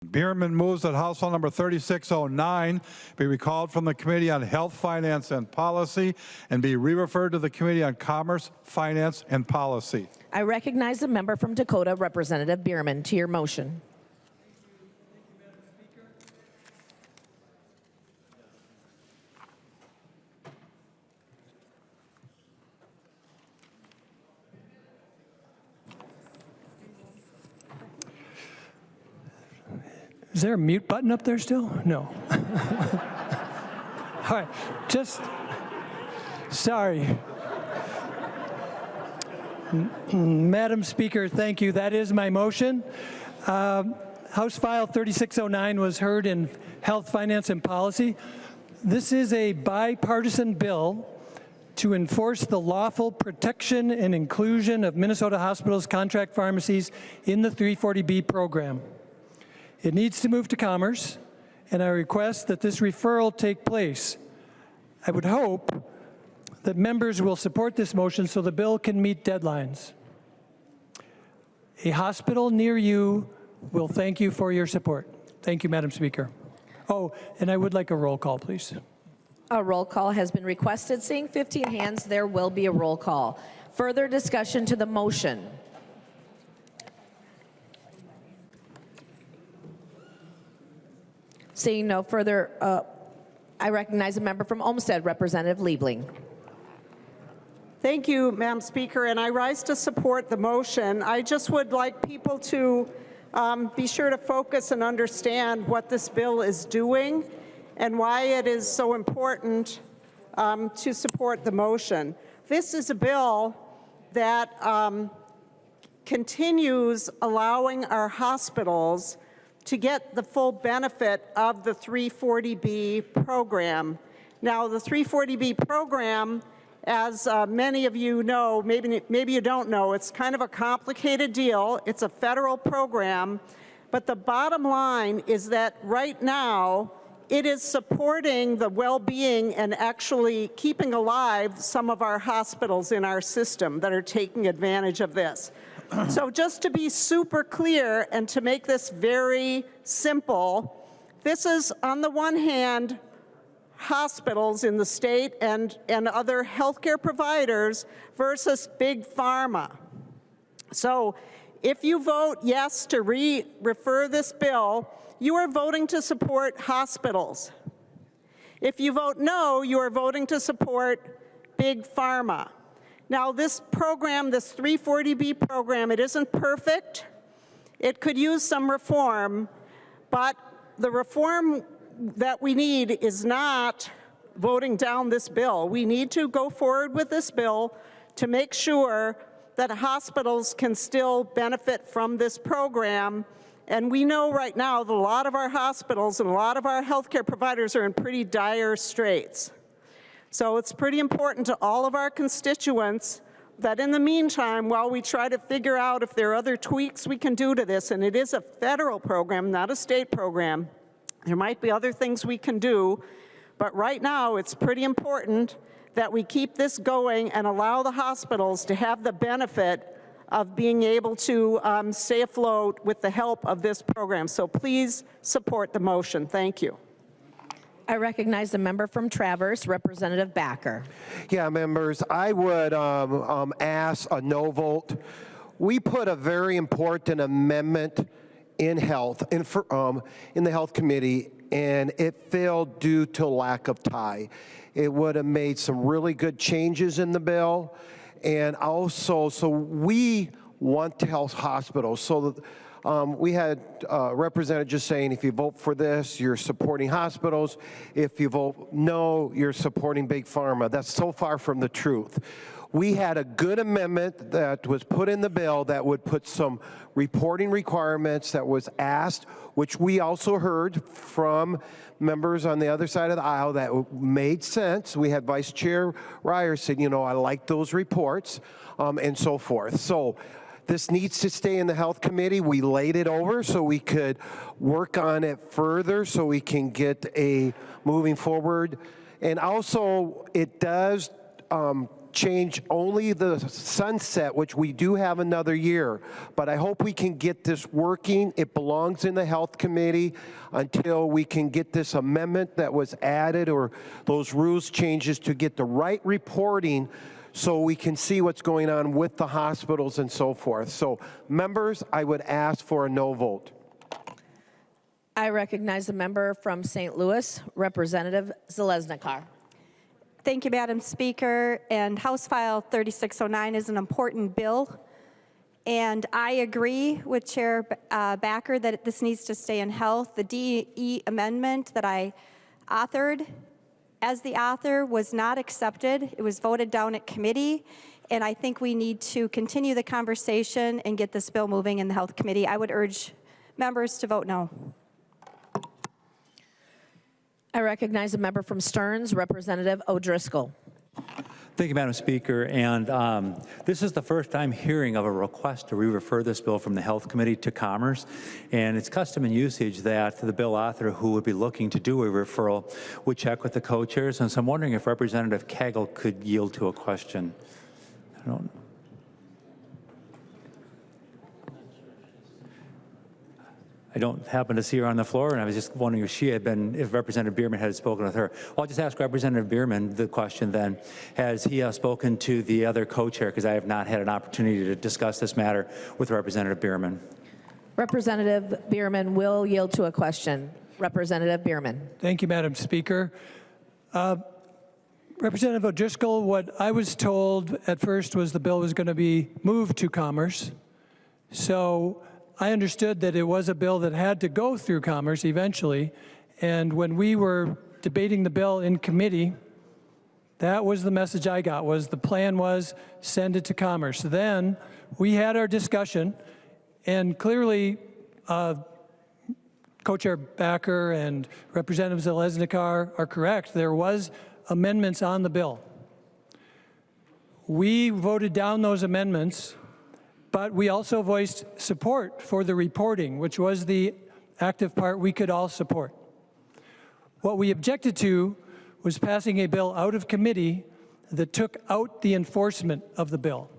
Bierman moves that House Bill number 3609 be recalled from the Committee on Health, Finance, and Policy and be re-referred to the Committee on Commerce, Finance, and Policy. I recognize the member from Dakota, Representative Bierman, to your motion. Is there a mute button up there still? No. All right, sorry. Madam Speaker, thank you. That is my motion. House File 3609 was heard in Health, Finance, and Policy. This is a bipartisan bill to enforce the lawful protection and inclusion of Minnesota hospitals' contract pharmacies in the 340B program. It needs to move to Commerce, and I request that this referral take place. I would hope that members will support this motion so the bill can meet deadlines. A hospital near you will thank you for your support. Thank you, Madam Speaker. Oh, and I would like a roll call, please. A roll call has been requested. Seeing 15 hands, there will be a roll call. Further discussion to the motion. Seeing no further, I recognize a member from Olmsted, Representative Liebling. Thank you, Madam Speaker, and I rise to support the motion. I just would like people to be sure to focus and understand what this bill is doing and why it is so important to support the motion. This is a bill that continues allowing our hospitals to get the full benefit of the 340B program. Now, the 340B program, as many of you know, maybe you don't know, it's kind of a complicated deal. It's a federal program, but the bottom line is that right now, it is supporting the well-being and actually keeping alive some of our hospitals in our system that are taking advantage of this. So just to be super clear and to make this very simple, this is on the one hand hospitals in the state and other healthcare providers versus big pharma. So if you vote yes to refer this bill, you are voting to support hospitals. If you vote no, you are voting to support big pharma. Now this program, this 340B program, it isn't perfect. It could use some reform, but the reform that we need is not voting down this bill. We need to go forward with this bill to make sure that hospitals can still benefit from this program. And we know right now that a lot of our hospitals and a lot of our healthcare providers are in pretty dire straits. So it's pretty important to all of our constituents that in the meantime, while we try to figure out if there are other tweaks we can do to this, and it is a federal program, not a state program, there might be other things we can do, but right now it's pretty important that we keep this going and allow the hospitals to have the benefit of being able to stay afloat with the help of this program. So please support the motion. Thank you. I recognize the member from Traverse, Representative Backer. Yeah, members, I would ask a no vote. We put a very important amendment in health, in the Health Committee, and it failed due to lack of tie. It would have made some really good changes in the bill, and also, so we want to help hospitals. So that, we had a representative just saying, if you vote for this, you're supporting hospitals. If you vote no, you're supporting big pharma. That's so far from the truth. We had a good amendment that was put in the bill that would put some reporting requirements that was asked, which we also heard from members on the other side of the aisle that made sense. We had Vice Chair Ryer said, you know, I like those reports and so forth. So this needs to stay in the Health Committee. We laid it over so we could work on it further so we can get a moving forward. And also, it does change only the sunset, which we do have another year, but I hope we can get this working. It belongs in the Health Committee until we can get this amendment that was added or those rules changes to get the right reporting so we can see what's going on with the hospitals and so forth. So members, I would ask for a no vote. I recognize the member from St. Louis, Representative Zalesnikar. Thank you, Madam Speaker. And House File 3609 is an important bill. And I agree with Chair Backer that this needs to stay in health. The DE amendment that I authored as the author was not accepted. It was voted down at committee. And I think we need to continue the conversation and get this bill moving in the Health Committee. I would urge members to vote no. I recognize a member from Stearns, Representative O'Driscoll. Thank you, Madam Speaker. And this is the first I'm hearing of a request to re-refer this bill from the Health Committee to Commerce. And it's custom and usage that the bill author who would be looking to do a referral would check with the co-chairs. And so I'm wondering if Representative Cagle could yield to a question. I don't happen to see her on the floor, and I was just wondering if Representative Bierman had spoken with her. Well, I'll just ask Representative Bierman the question then. Has he spoken to the other co-chair? Because I have not had an opportunity to discuss this matter with Representative Bierman. Representative Bierman will yield to a question. Representative Bierman. Thank you, Madam Speaker. Representative O'Driscoll, what I was told at first was the bill was going to be moved to Commerce. So I understood that it was a bill that had to go through Commerce eventually, and when we were debating the bill in committee, that was the message I got, was the plan was send it to Commerce. Then we had our discussion, and clearly Co-Chair Backer and Representative Zalesnikar are correct. There was amendments on the bill. We voted down those amendments, but we also voiced support for the reporting, which was the active part we could all support. What we objected to was passing a bill out of committee that took out the enforcement of the bill.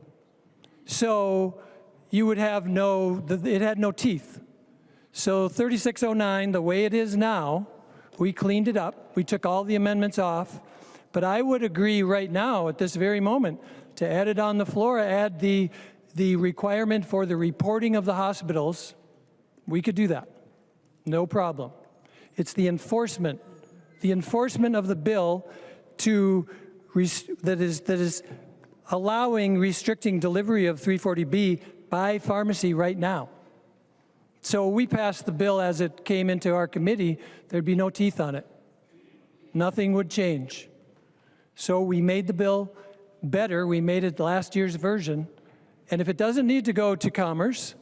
So you would have it had no teeth. So 3609, the way it is now, we cleaned it up. We took all the amendments off. But I would agree right now, at this very moment, to add it on the floor, add the requirement for the reporting of the hospitals. We could do that, no problem. It's the enforcement of the bill that is allowing restricting delivery of 340B by pharmacy right now. So we passed the bill as it came into our committee, there'd be no teeth on it. Nothing would change. So we made the bill better. We made it last year's version. And if it doesn't need to go to Commerce,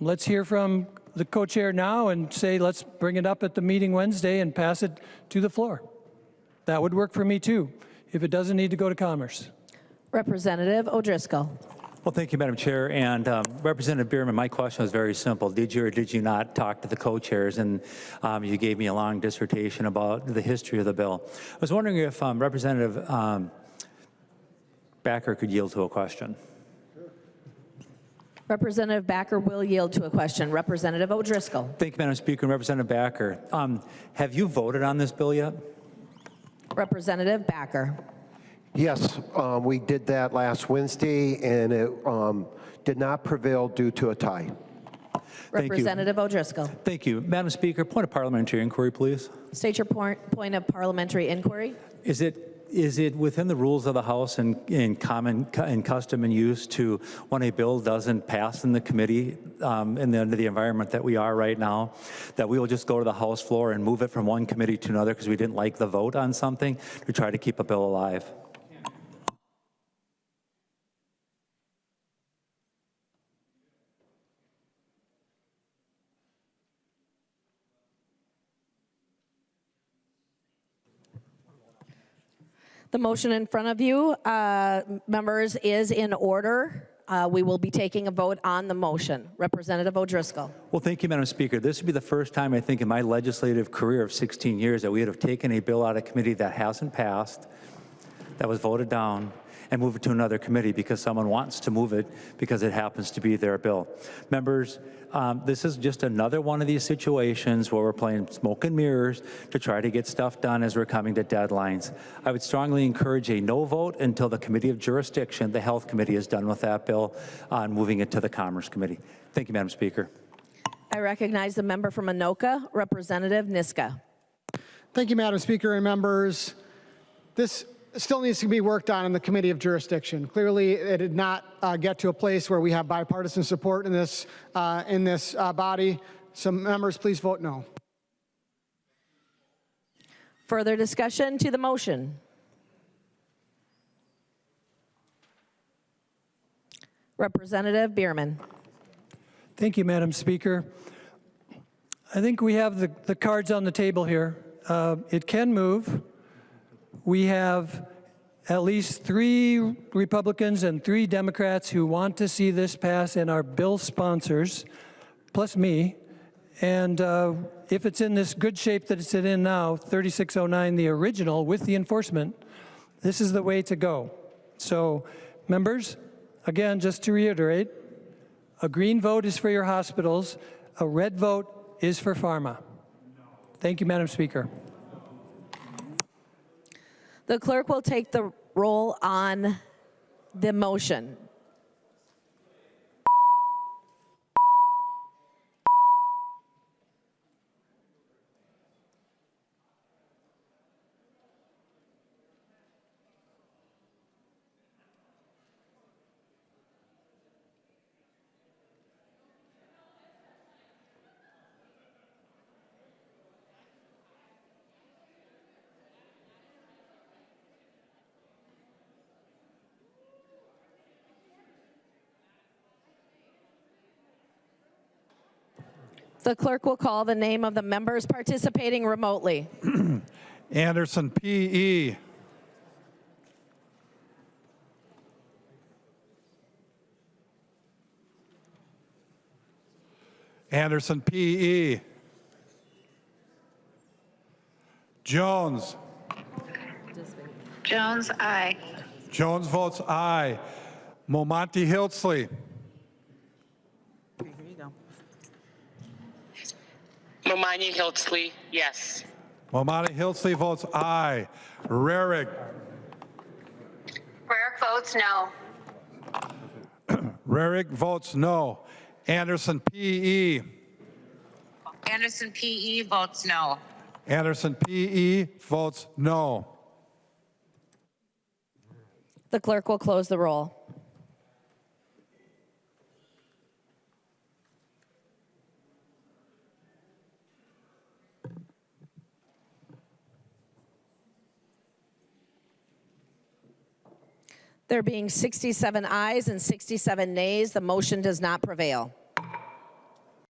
let's hear from the co-chair now and say, let's bring it up at the meeting Wednesday and pass it to the floor. That would work for me too, if it doesn't need to go to Commerce. Representative O'Driscoll. Well, thank you, Madam Chair. And Representative Bierman, my question was very simple. Did you or did you not talk to the co-chairs? And you gave me a long dissertation about the history of the bill. I was wondering if Representative Backer could yield to a question. Representative Backer will yield to a question. Representative O'Driscoll. Thank you, Madam Speaker. And Representative Backer, have you voted on this bill yet? Representative Backer. Yes, we did that last Wednesday, and it did not prevail due to a tie. Representative O'Driscoll. Thank you. Madam Speaker, point of parliamentary inquiry, please. State your point of parliamentary inquiry. Is it within the rules of the House and in custom and use to, when a bill doesn't pass in the committee under the environment that we are right now, that we will just go to the House floor and move it from one committee to another because we didn't like the vote on something to try to keep a bill alive? The motion in front of you, members, is in order. We will be taking a vote on the motion. Representative O'Driscoll. Well, thank you, Madam Speaker. This would be the first time, I think, in my legislative career of 16 years that we would have taken a bill out of committee that hasn't passed, that was voted down, and move it to another committee because someone wants to move it because it happens to be their bill. Members, this is just another one of these situations where we're playing smoke and mirrors to try to get stuff done as we're coming to deadlines. I would strongly encourage a no vote until the Committee of Jurisdiction, the Health Committee, is done with that bill on moving it to the Commerce Committee. Thank you, Madam Speaker. I recognize the member from Anoka, Representative Niska. Thank you, Madam Speaker and members. This still needs to be worked on in the Committee of Jurisdiction. Clearly, it did not get to a place where we have bipartisan support in this body. So members, please vote no. Further discussion to the motion? Representative Bierman. Thank you, Madam Speaker. I think we have the cards on the table here. It can move. We have at least 3 Republicans and 3 Democrats who want to see this pass and are bill sponsors, plus me. And if it's in this good shape that it's in now, 3609, the original with the enforcement, this is the way to go. So, members, again, just to reiterate, a green vote is for your hospitals, a red vote is for pharma. Thank you, Madam Speaker. The clerk will take the roll on the motion. The clerk will call the name of the members participating remotely. Anderson, P.E. Anderson, P.E. Jones. Jones, aye. Jones votes aye. Momonty Hiltsley. Momani Hiltsley, yes. Momonty Hiltsley votes aye. Rarig. Rarick votes no. Rarig votes no. Anderson, P.E. Anderson PE votes no. Anderson, P.E. votes no. The clerk will close the roll. There being 67 ayes and 67 nays, the motion does not prevail.